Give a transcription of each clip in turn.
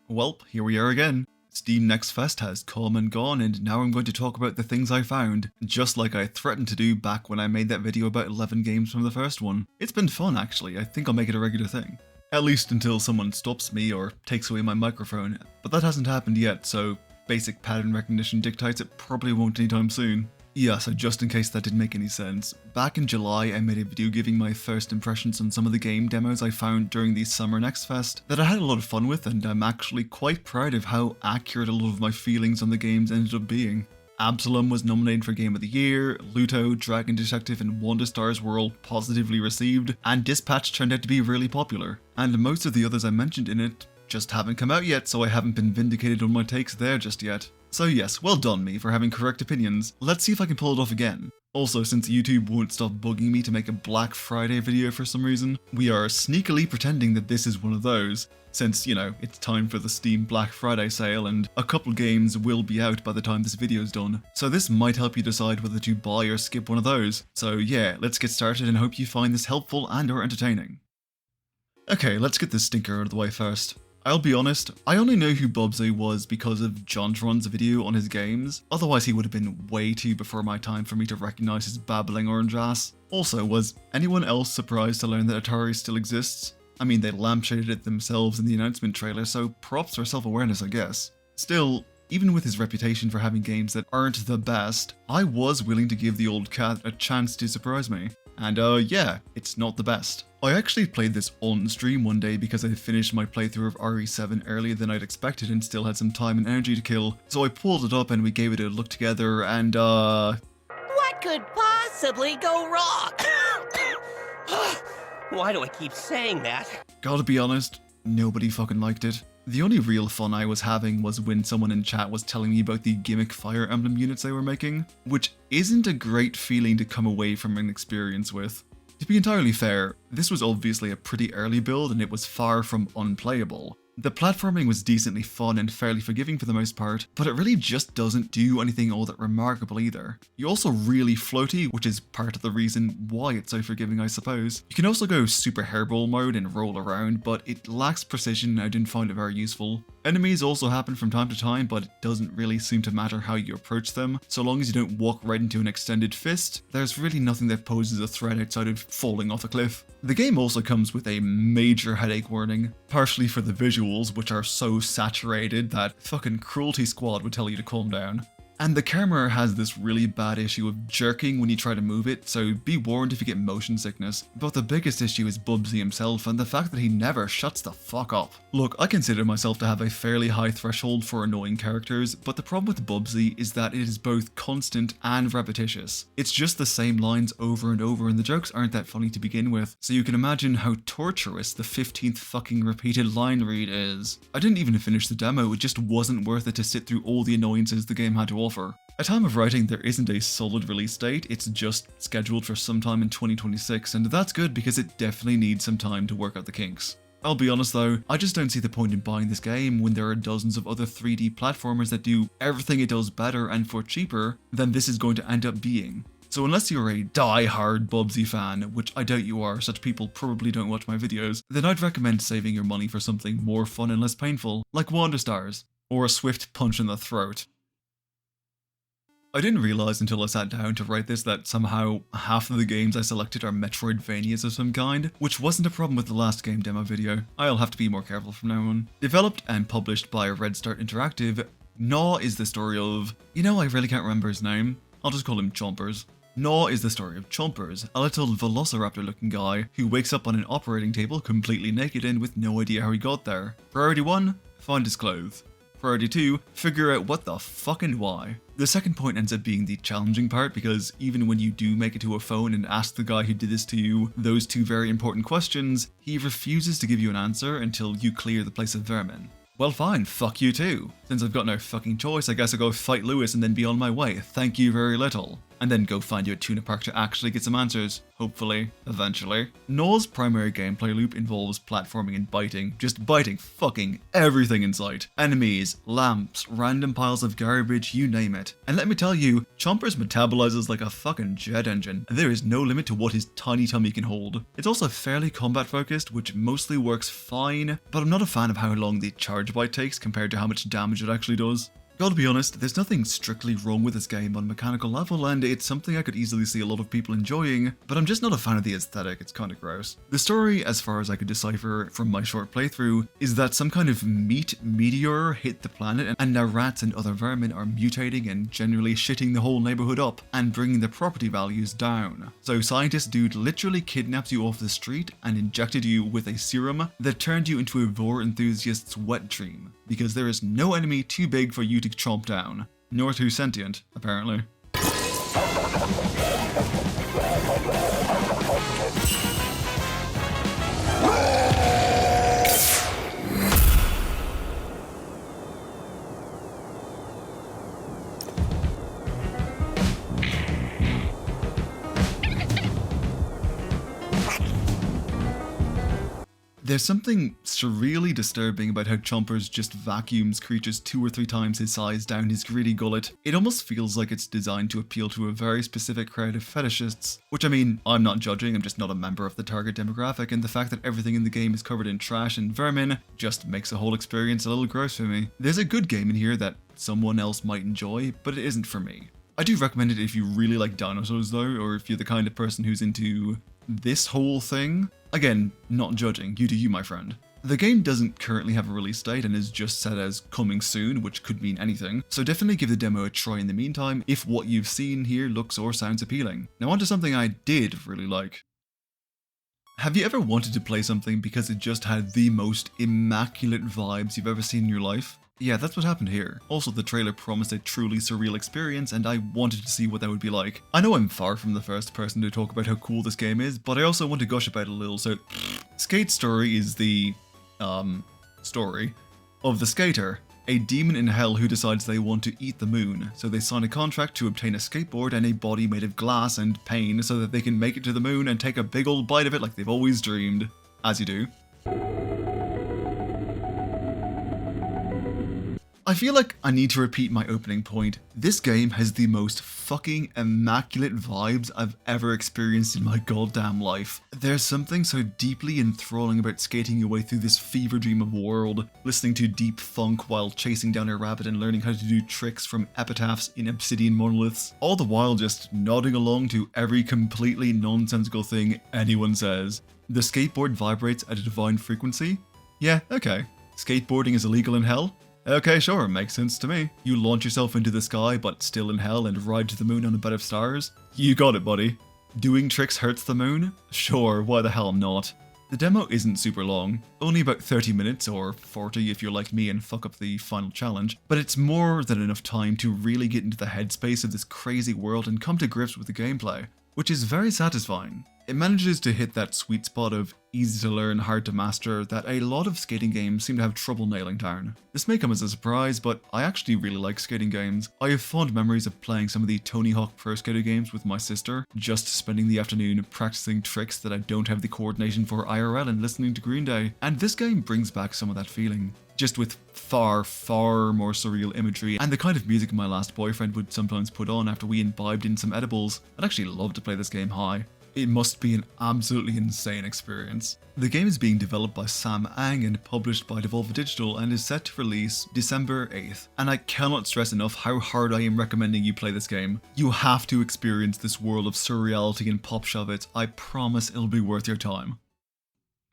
Welp, here we are again. Steam Next Fest has come and gone, and now I'm going to talk about the things I found, just like I threatened to do back when I made that video about 11 games from the first one. It's been fun actually, I think I'll make it a regular thing. At least until someone stops me or takes away my microphone, but that hasn't happened yet, so basic pattern recognition dictates it probably won't anytime soon. Yeah, so just in case that didn't make any sense, back in July I made a video giving my first impressions on some of the game demos I found during the Summer Next Fest that I had a lot of fun with, and I'm actually quite proud of how accurate a lot of my feelings on the games ended up being. Absalom was nominated for Game of the Year, Luto, Dragon Detective and Wanda Stars were all positively received, and Dispatch turned out to be really popular. And most of the others I mentioned in it just haven't come out yet, so I haven't been vindicated on my takes there just yet. So yes, well done me for having correct opinions. Let's see if I can pull it off again. Also, since YouTube won't stop bugging me to make a Black Friday video for some reason, we are sneakily pretending that this is one of those, since, you know, it's time for the Steam Black Friday sale and a couple games will be out by the time this video is done. So this might help you decide whether to buy or skip one of those. So yeah, let's get started and hope you find this helpful and or entertaining. Okay, let's get this stinker out of the way first. I'll be honest, I only know who Bubsy was because of JonTron's video on his games, otherwise he would have been way too before my time for me to recognise his babbling orange ass. Also, was anyone else surprised to learn that Atari still exists? I mean, they lampshaded it themselves in the announcement trailer, so props for self-awareness I guess. Still, even with his reputation for having games that aren't the best, I was willing to give the old cat a chance to surprise me. And yeah, it's not the best. I actually played this on stream one day because I finished my playthrough of RE7 earlier than I'd expected and still had some time and energy to kill, so I pulled it up and we gave it a look together and What could possibly go wrong? Why do I keep saying that? Gotta be honest, nobody fucking liked it. The only real fun I was having was when someone in chat was telling me about the gimmick Fire Emblem units they were making, which isn't a great feeling to come away from an experience with. To be entirely fair, this was obviously a pretty early build and it was far from unplayable. The platforming was decently fun and fairly forgiving for the most part, but it really just doesn't do anything all that remarkable either. You're also really floaty, which is part of the reason why it's so forgiving I suppose. You can also go super hairball mode and roll around, but it lacks precision and I didn't find it very useful. Enemies also happen from time to time, but it doesn't really seem to matter how you approach them. So long as you don't walk right into an extended fist, there's really nothing that poses a threat outside of falling off a cliff. The game also comes with a major headache warning, partially for the visuals, which are so saturated that fucking Cruelty Squad would tell you to calm down. And the camera has this really bad issue of jerking when you try to move it, so be warned if you get motion sickness. But the biggest issue is Bubsy himself and the fact that he never shuts the fuck up. Look, I consider myself to have a fairly high threshold for annoying characters, but the problem with Bubsy is that it is both constant and repetitious. It's just the same lines over and over and the jokes aren't that funny to begin with, so you can imagine how torturous the 15th fucking repeated line read is. I didn't even finish the demo, it just wasn't worth it to sit through all the annoyances the game had to offer. At time of writing, there isn't a solid release date, it's just scheduled for sometime in 2026, and that's good because it definitely needs some time to work out the kinks. I'll be honest though, I just don't see the point in buying this game when there are dozens of other 3D platformers that do everything it does better and for cheaper than this is going to end up being. So unless you're a die-hard Bubsy fan, which I doubt you are, such people probably don't watch my videos, then I'd recommend saving your money for something more fun and less painful, like Wanda Stars, or a swift punch in the throat. I didn't realise until I sat down to write this that somehow half of the games I selected are Metroidvanias of some kind, which wasn't a problem with the last game demo video. I'll have to be more careful from now on. Developed and published by Red Start Interactive, Gnaw is the story of... You know, I really can't remember his name. I'll just call him Chompers. Gnaw is the story of Chompers, a little velociraptor looking guy who wakes up on an operating table completely naked and with no idea how he got there. Priority 1, find his clothes. Priority 2, figure out what the fuck and why. The second point ends up being the challenging part because even when you do make it to a phone and ask the guy who did this to you those two very important questions, he refuses to give you an answer until you clear the place of vermin. Well fine, fuck you too. Since I've got no fucking choice, I guess I'll go fight Lewis and then be on my way, thank you very little. and then go find you a tuna park to actually get some answers, hopefully, eventually. Gnaw's primary gameplay loop involves platforming and biting, just biting fucking everything in sight. Enemies, lamps, random piles of garbage, you name it. And let me tell you, Chompers metabolizes like a fucking jet engine, and there is no limit to what his tiny tummy can hold. It's also fairly combat focused, which mostly works fine, but I'm not a fan of how long the charge bite takes compared to how much damage it actually does. Gotta be honest, there's nothing strictly wrong with this game on a mechanical level, and it's something I could easily see a lot of people enjoying, but I'm just not a fan of the aesthetic, it's kinda gross. The story, as far as I could decipher from my short playthrough, is that some kind of meat meteor hit the planet, and now rats and other vermin are mutating and generally shitting the whole neighborhood up, and bringing the property values down. So scientist dude literally kidnapped you off the street and injected you with a serum that turned you into a vor enthusiast's wet dream, because there is no enemy too big for you to chomp down, nor too sentient, apparently. There's something surreally disturbing about how Chompers just vacuums creatures 2 or 3 times his size down his greedy gullet. It almost feels like it's designed to appeal to a very specific crowd of fetishists, which I mean, I'm not judging, I'm just not a member of the target demographic, and the fact that everything in the game is covered in trash and vermin just makes the whole experience a little gross for me. There's a good game in here that someone else might enjoy, but it isn't for me. I do recommend it if you really like dinosaurs though, or if you're the kind of person who's into this whole thing. Again, not judging, you do you, my friend. The game doesn't currently have a release date and is just set as coming soon, which could mean anything, so definitely give the demo a try in the meantime if what you've seen here looks or sounds appealing. Now onto something I did really like. Have you ever wanted to play something because it just had the most immaculate vibes you've ever seen in your life? Yeah, that's what happened here. Also, the trailer promised a truly surreal experience, and I wanted to see what that would be like. I know I'm far from the first person to talk about how cool this game is, but I also want to gush about it a little, so Skate's story is the, story of the skater, a demon in hell who decides they want to eat the moon, so they sign a contract to obtain a skateboard and a body made of glass and pain so that they can make it to the moon and take a big old bite of it like they've always dreamed. As you do. I feel like I need to repeat my opening point. This game has the most fucking immaculate vibes I've ever experienced in my goddamn life. There's something so deeply enthralling about skating your way through this fever dream of a world, listening to deep funk while chasing down a rabbit and learning how to do tricks from epitaphs in obsidian monoliths, all the while just nodding along to every completely nonsensical thing anyone says. The skateboard vibrates at a divine frequency? Yeah, okay. Skateboarding is illegal in hell? Okay, sure, makes sense to me. You launch yourself into the sky, but still in hell, and ride to the moon on a bed of stars? You got it, buddy. Doing tricks hurts the moon? Sure, why the hell not? The demo isn't super long, only about 30 minutes, or 40 if you're like me and fuck up the final challenge, but it's more than enough time to really get into the headspace of this crazy world and come to grips with the gameplay, which is very satisfying. It manages to hit that sweet spot of easy to learn, hard to master that a lot of skating games seem to have trouble nailing down. This may come as a surprise, but I actually really like skating games. I have fond memories of playing some of the Tony Hawk Pro Skater games with my sister, just spending the afternoon practicing tricks that I don't have the coordination for IRL and listening to Green Day, and this game brings back some of that feeling. Just with far, far more surreal imagery and the kind of music my last boyfriend would sometimes put on after we imbibed in some edibles. I'd actually love to play this game high. It must be an absolutely insane experience. The game is being developed by Sam Ang and published by Devolver Digital and is set to release December 8th. And I cannot stress enough how hard I am recommending you play this game. You have to experience this world of surreality and pop shove it. I promise it'll be worth your time.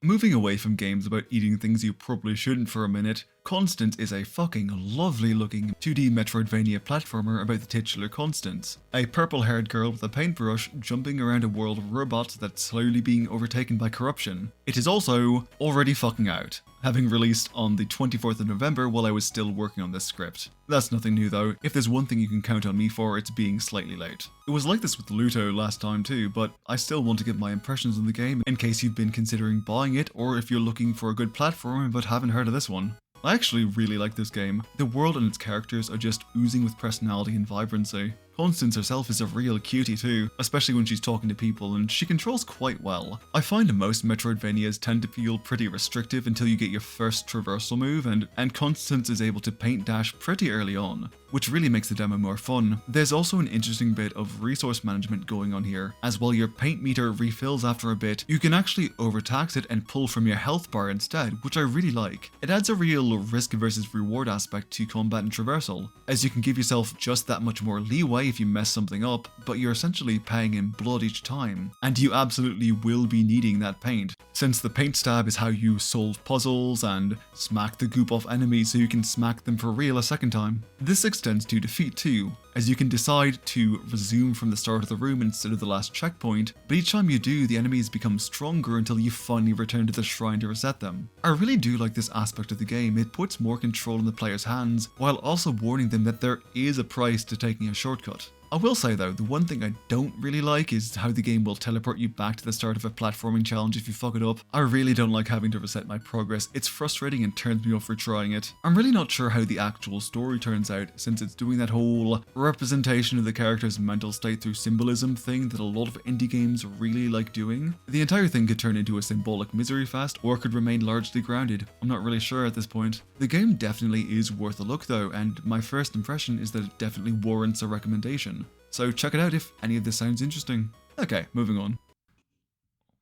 Moving away from games about eating things you probably shouldn't for a minute, Constance is a fucking lovely looking 2D Metroidvania platformer about the titular Constance, a purple haired girl with a paintbrush jumping around a world of robots that's slowly being overtaken by corruption. It is also already fucking out, having released on the 24th of November while I was still working on this script. That's nothing new though. If there's one thing you can count on me for, it's being slightly late. It was like this with Luto last time too, but I still want to give my impressions on the game in case you've been considering buying it or if you're looking for a good platform but haven't heard of this one. I actually really like this game. The world and its characters are just oozing with personality and vibrancy. Constance herself is a real cutie too, especially when she's talking to people, and she controls quite well. I find most Metroidvanias tend to feel pretty restrictive until you get your first traversal move, and Constance is able to paint dash pretty early on, which really makes the demo more fun. There's also an interesting bit of resource management going on here, as while your paint meter refills after a bit, you can actually overtax it and pull from your health bar instead, which I really like. It adds a real risk versus reward aspect to combat and traversal, as you can give yourself just that much more leeway if you mess something up, but you're essentially paying in blood each time, and you absolutely will be needing that paint, since the paint stab is how you solve puzzles and smack the goop off enemies so you can smack them for real a second time. This extends to defeat too, as you can decide to resume from the start of the room instead of the last checkpoint, but each time you do, the enemies become stronger until you finally return to the shrine to reset them. I really do like this aspect of the game. It puts more control in the player's hands, while also warning them that there is a price to taking a shortcut. I will say though, the one thing I don't really like is how the game will teleport you back to the start of a platforming challenge if you fuck it up. I really don't like having to reset my progress. It's frustrating and turns me off for trying it. I'm really not sure how the actual story turns out, since it's doing that whole representation of the character's mental state through symbolism thing that a lot of indie games really like doing. The entire thing could turn into a symbolic misery fest, or could remain largely grounded. I'm not really sure at this point. The game definitely is worth a look though, and my first impression is that it definitely warrants a recommendation. So check it out if any of this sounds interesting. Okay, moving on.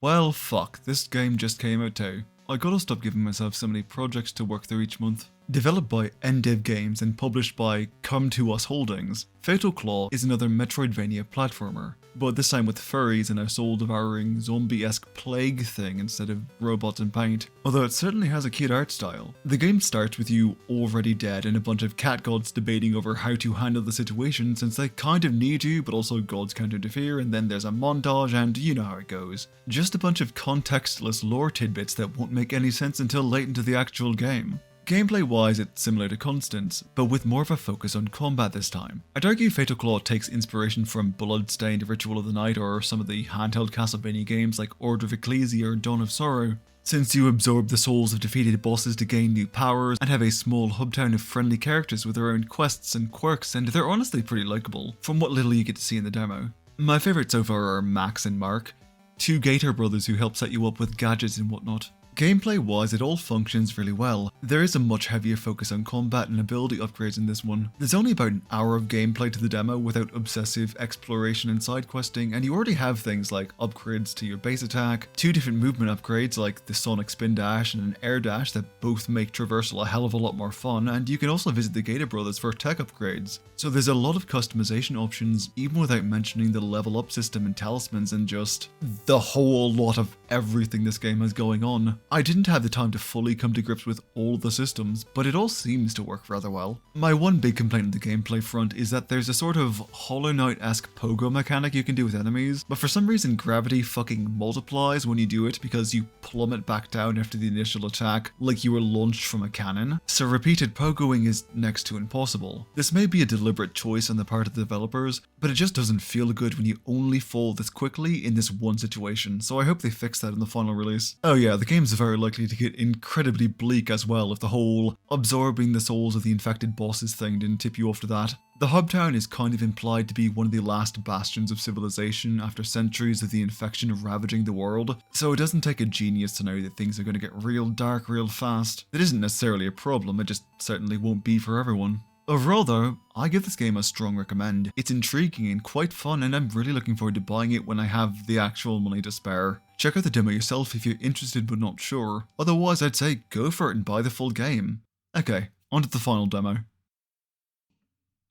Well, fuck, this game just came out too. I gotta stop giving myself so many projects to work through each month. Developed by Endev Games and published by Come To Us Holdings, Fatal Claw is another Metroidvania platformer, but this time with furries and a soul-devouring zombie-esque plague thing instead of robots and paint, although it certainly has a cute art style. The game starts with you already dead and a bunch of cat gods debating over how to handle the situation, since they kind of need you, but also gods can't interfere, and then there's a montage and you know how it goes. Just a bunch of contextless lore tidbits that won't make any sense until late into the actual game. Gameplay wise, it's similar to Constance, but with more of a focus on combat this time. I'd argue Fatal Claw takes inspiration from Bloodstained, Ritual of the Night, or some of the handheld Castlevania games like Order of Ecclesia or Dawn of Sorrow, since you absorb the souls of defeated bosses to gain new powers and have a small hub town of friendly characters with their own quests and quirks, and they're honestly pretty likeable, from what little you get to see in the demo. My favourites so far are Max and Mark, two Gator brothers who help set you up with gadgets and whatnot. Gameplay wise, it all functions really well. There is a much heavier focus on combat and ability upgrades in this one. There's only about an hour of gameplay to the demo without obsessive exploration and side questing, and you already have things like upgrades to your base attack, two different movement upgrades like the Sonic Spin Dash and an Air Dash that both make traversal a hell of a lot more fun, and you can also visit the Gator Brothers for tech upgrades. So there's a lot of customization options, even without mentioning the level up system and talismans and just the whole lot of everything this game has going on. I didn't have the time to fully come to grips with all the systems, but it all seems to work rather well. My one big complaint on the gameplay front is that there's a sort of Hollow Knight-esque pogo mechanic you can do with enemies, but for some reason gravity fucking multiplies when you do it because you plummet back down after the initial attack like you were launched from a cannon, so repeated pogoing is next to impossible. This may be a deliberate choice on the part of the developers, but it just doesn't feel good when you only fall this quickly in this one situation, so I hope they fix that in the final release. Oh yeah, the game's very likely to get incredibly bleak as well if the whole absorbing the souls of the infected bosses thing didn't tip you off to that. The hub town is kind of implied to be one of the last bastions of civilization after centuries of the infection ravaging the world, so it doesn't take a genius to know that things are going to get real dark real fast. That isn't necessarily a problem, it just certainly won't be for everyone. Overall though, I give this game a strong recommend. It's intriguing and quite fun, and I'm really looking forward to buying it when I have the actual money to spare. Check out the demo yourself if you're interested but not sure. Otherwise, I'd say go for it and buy the full game. Okay, on to the final demo.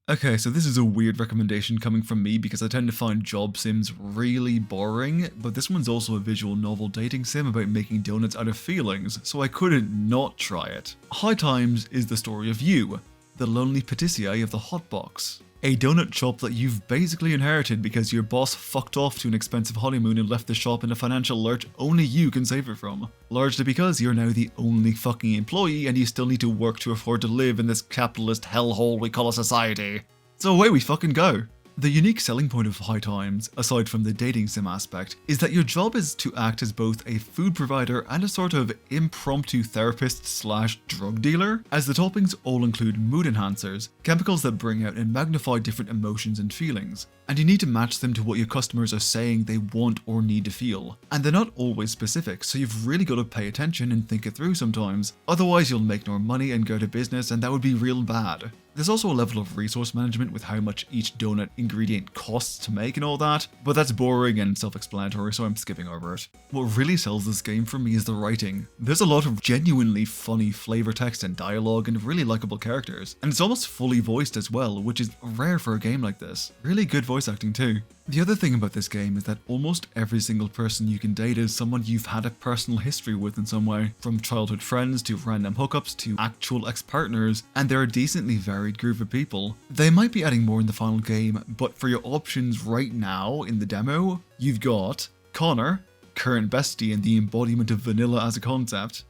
Okay, so this is a weird recommendation coming from me because I tend to find job sims really boring, but this one's also a visual novel dating sim about making donuts out of feelings, so I couldn't not try it. High Times is the story of you, the lonely patissier of the Hotbox. A donut shop that you've basically inherited because your boss fucked off to an expensive honeymoon and left the shop in a financial lurch only you can save it from. Largely because you're now the only fucking employee and you still need to work to afford to live in this capitalist hellhole we call a society. So away we fucking go. The unique selling point of High Times, aside from the dating sim aspect, is that your job is to act as both a food provider and a sort of impromptu therapist slash drug dealer, as the toppings all include mood enhancers, chemicals that bring out and magnify different emotions and feelings, and you need to match them to what your customers are saying they want or need to feel. And they're not always specific, so you've really got to pay attention and think it through sometimes, otherwise you'll make no money and go to business, and that would be real bad. There's also a level of resource management with how much each donut ingredient costs to make and all that, but that's boring and self-explanatory, so I'm skipping over it. What really sells this game for me is the writing. There's a lot of genuinely funny flavor text and dialogue and really likable characters, and it's almost fully voiced as well, which is rare for a game like this. Really good voice acting too. The other thing about this game is that almost every single person you can date is someone you've had a personal history with in some way, from childhood friends to random hookups to actual ex-partners, and they're a decently varied group of people. They might be adding more in the final game, but for your options right now in the demo, you've got Connor, current bestie and the embodiment of vanilla as a concept.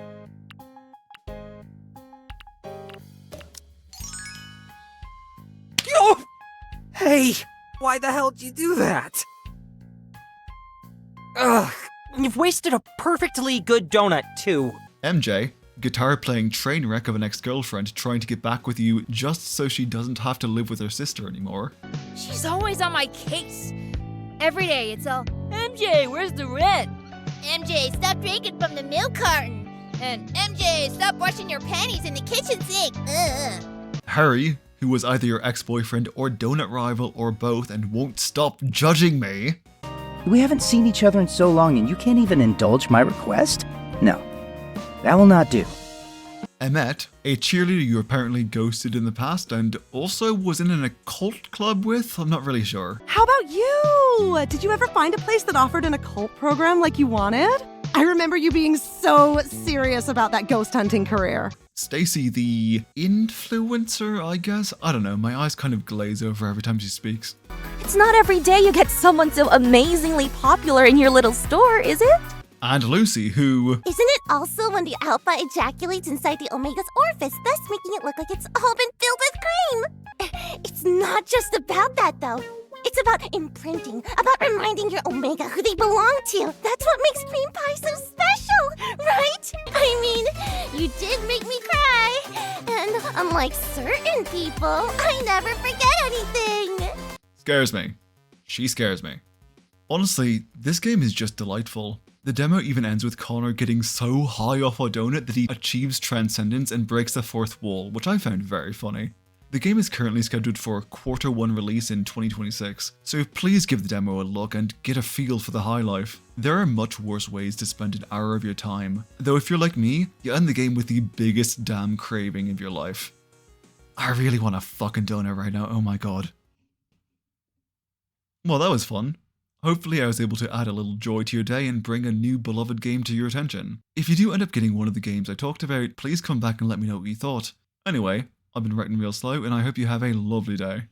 Oh! Hey! Why the hell did you do that? Ugh! You've wasted a perfectly good donut, too. MJ, guitar-playing train wreck of an ex-girlfriend trying to get back with you just so she doesn't have to live with her sister anymore. She's always on my case. Every day it's all, MJ, where's the rent? MJ, stop drinking from the milk carton. And MJ, stop washing your panties in the kitchen sink. Ugh. Harry, who was either your ex-boyfriend or donut rival or both and won't stop judging me. We haven't seen each other in so long and you can't even indulge my request? No, that will not do. Emmett, a cheerleader you apparently ghosted in the past and also was in an occult club with? I'm not really sure. How about you? Did you ever find a place that offered an occult program like you wanted? I remember you being so serious about that ghost hunting career. Stacy, the influencer, I guess? I don't know, my eyes kind of glaze over every time she speaks. It's not every day you get someone so amazingly popular in your little store, is it? And Lucy, who... Isn't it also when the alpha ejaculates inside the omega's orifice, thus making it look like it's all been filled with cream? It's not just about that, though. It's about imprinting, about reminding your omega who they belong to. That's what makes cream pie so special, right? I mean, you did make me cry. And unlike certain people, I never forget anything. Scares me. She scares me. Honestly, this game is just delightful. The demo even ends with Connor getting so high off a donut that he achieves transcendence and breaks the fourth wall, which I found very funny. The game is currently scheduled for Q1 release in 2026, so please give the demo a look and get a feel for the high life. There are much worse ways to spend an hour of your time, though if you're like me, you end the game with the biggest damn craving of your life. I really want a fucking donut right now, oh my god. Well, that was fun. Hopefully I was able to add a little joy to your day and bring a new beloved game to your attention. If you do end up getting one of the games I talked about, please come back and let me know what you thought. Anyway, I've been writing real slow and I hope you have a lovely day.